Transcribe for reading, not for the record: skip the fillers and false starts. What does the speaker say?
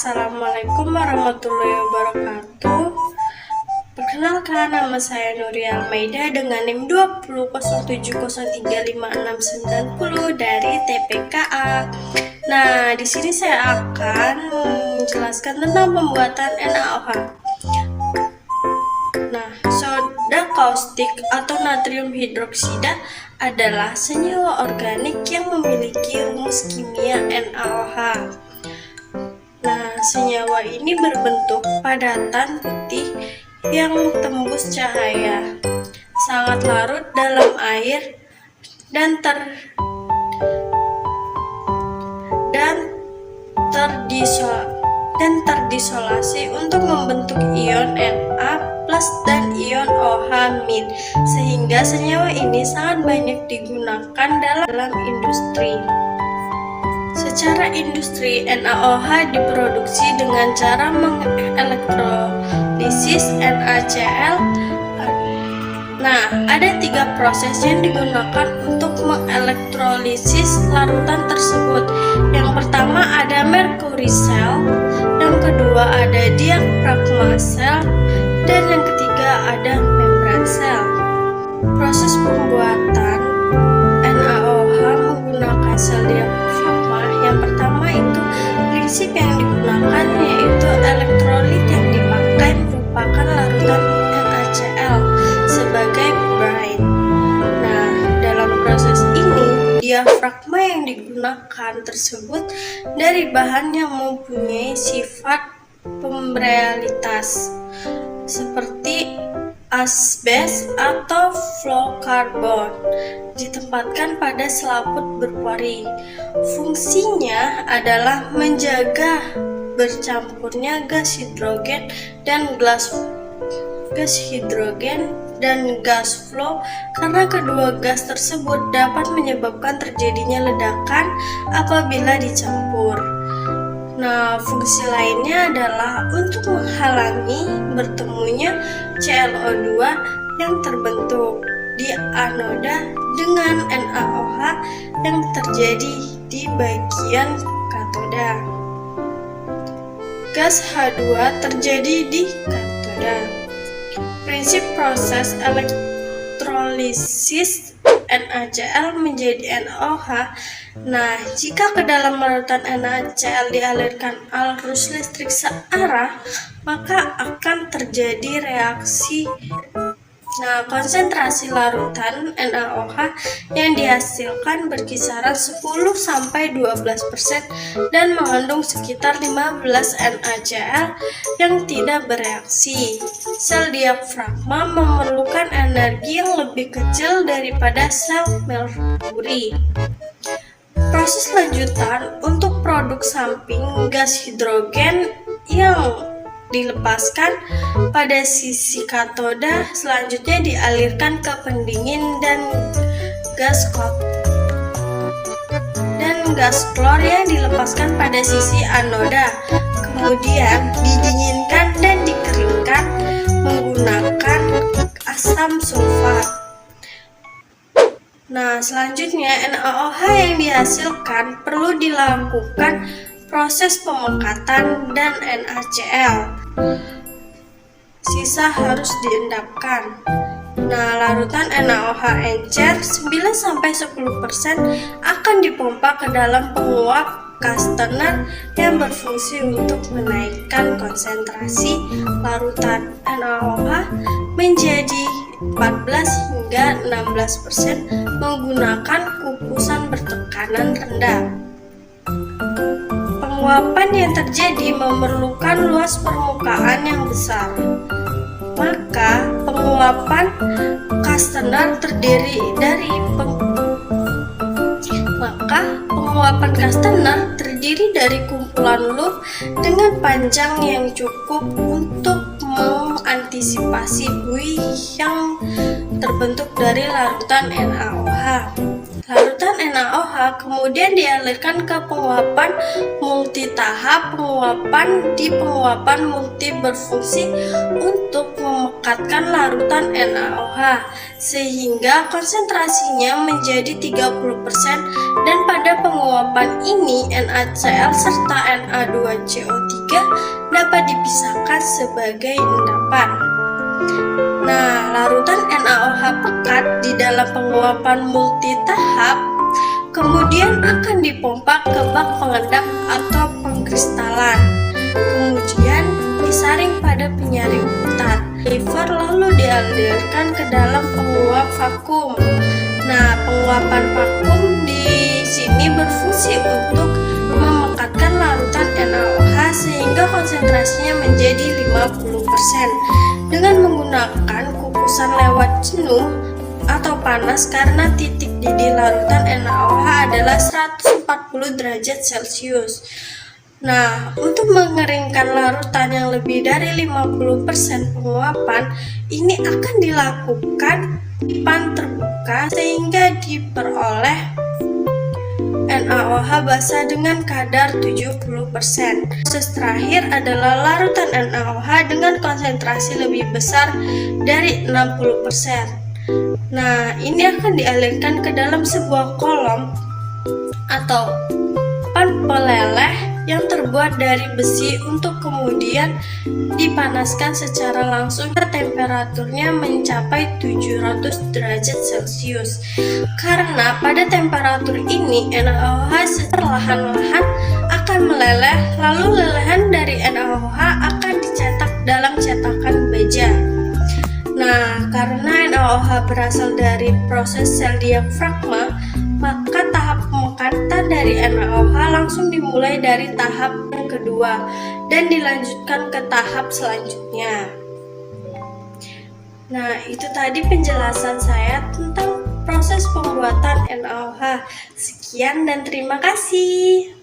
Assalamualaikum warahmatullahi wabarakatuh. Perkenalkan, nama saya Nuria Almeida dengan NIM 2007035690 dari TPKA. Nah, di sini saya akan menjelaskan tentang pembuatan NaOH. Nah, soda kaustik atau natrium hidroksida adalah senyawa organik yang memiliki rumus kimia NaOH. Nah, senyawa ini berbentuk padatan putih yang tembus cahaya, sangat larut dalam air dan terdisolasi untuk membentuk ion Na+ dan ion OH-, sehingga senyawa ini sangat banyak digunakan dalam industri. Secara industri, NaOH diproduksi dengan cara mengelektrolisis NaCl. Nah, ada 3 proses yang digunakan untuk mengelektrolisis larutan tersebut. Yang pertama ada mercury cell, yang kedua ada diafragma cell, dan yang ketiga ada membran cell. Proses pembuatan NaOH menggunakan sel diafragma. Yang pertama itu prinsip yang digunakan yaitu elektrolit yang dipakai merupakan larutan NaCl sebagai brine. Nah, dalam proses ini diafragma yang digunakan tersebut dari bahan yang mempunyai sifat pemberalitas seperti asbes atau fluorokarbon, ditempatkan pada selaput berpori. Fungsinya adalah menjaga bercampurnya gas hidrogen dan gas flow, karena kedua gas tersebut dapat menyebabkan terjadinya ledakan apabila dicampur. Nah, fungsi lainnya adalah untuk menghalangi bertemunya ClO2 yang terbentuk di anoda dengan NaOH yang terjadi di bagian katoda. Gas H2 terjadi di katoda. Prinsip proses elektrolisis NaCl menjadi NaOH. Nah, jika ke dalam larutan NaCl dialirkan arus listrik searah, maka akan terjadi reaksi. Nah, konsentrasi larutan NaOH yang dihasilkan berkisaran 10-12% dan mengandung sekitar 15 NaCl yang tidak bereaksi. Sel diafragma memerlukan energi yang lebih kecil daripada sel merkuri. Proses lanjutan untuk produk samping gas hidrogen yang dilepaskan pada sisi katoda selanjutnya dialirkan ke pendingin dan gas klor yang dilepaskan pada sisi anoda, kemudian didinginkan dan dikeringkan menggunakan asam sulfat. Nah, selanjutnya NaOH yang dihasilkan perlu dilakukan proses pemekatan dan NaCl. Sisa harus diendapkan. Nah, larutan NaOH encer 9-10% akan dipompa ke dalam penguap Castner yang berfungsi untuk menaikkan konsentrasi larutan NaOH menjadi 14-16% menggunakan kukusan bertekanan rendah. Penguapan yang terjadi memerlukan luas permukaan yang besar. Maka penguapan Castner terdiri dari kumpulan loop dengan panjang yang cukup untuk mengantisipasi buih yang terbentuk dari larutan NaOH. Larutan NaOH kemudian dialirkan ke penguapan multitahap, penguapan multi berfungsi untuk memekatkan larutan NaOH sehingga konsentrasinya menjadi 30%, dan pada penguapan ini NaCl serta Na2CO3 juga dapat dipisahkan sebagai endapan. Nah, larutan NaOH pekat di dalam penguapan multitahap kemudian akan dipompa ke bak pengendap atau pengkristalan, kemudian disaring pada penyaring putar lever lalu dialirkan ke dalam penguap vakum. Nah, penguapan vakum di sini berfungsi untuk memekatkan larutan NaOH sehingga konsentrasinya menjadi 50% dengan menggunakan kukusan lewat jenuh atau panas karena titik didih larutan NaOH adalah 140 derajat Celcius. Nah, untuk mengeringkan larutan yang lebih dari 50% penguapan, ini akan dilakukan di pan terbuka sehingga diperoleh NaOH basah dengan kadar 70%. Proses terakhir adalah larutan NaOH dengan konsentrasi lebih besar dari 60%. Nah, ini akan dialirkan ke dalam sebuah kolom atau pan peleleh yang terbuat dari besi untuk kemudian dipanaskan secara langsung. Temperaturnya mencapai 700 derajat Celcius. Karena pada temperatur ini NaOH secara perlahan-lahan akan meleleh, lalu lelehan dari NaOH akan dicetak dalam cetakan baja. Nah, karena NaOH berasal dari proses sel diafragma, maka tahap pemekatan dari NaOH langsung dimulai dari tahap yang kedua dan dilanjutkan ke tahap selanjutnya. Nah, itu tadi penjelasan saya tentang proses pembuatan NaOH. Sekian dan terima kasih.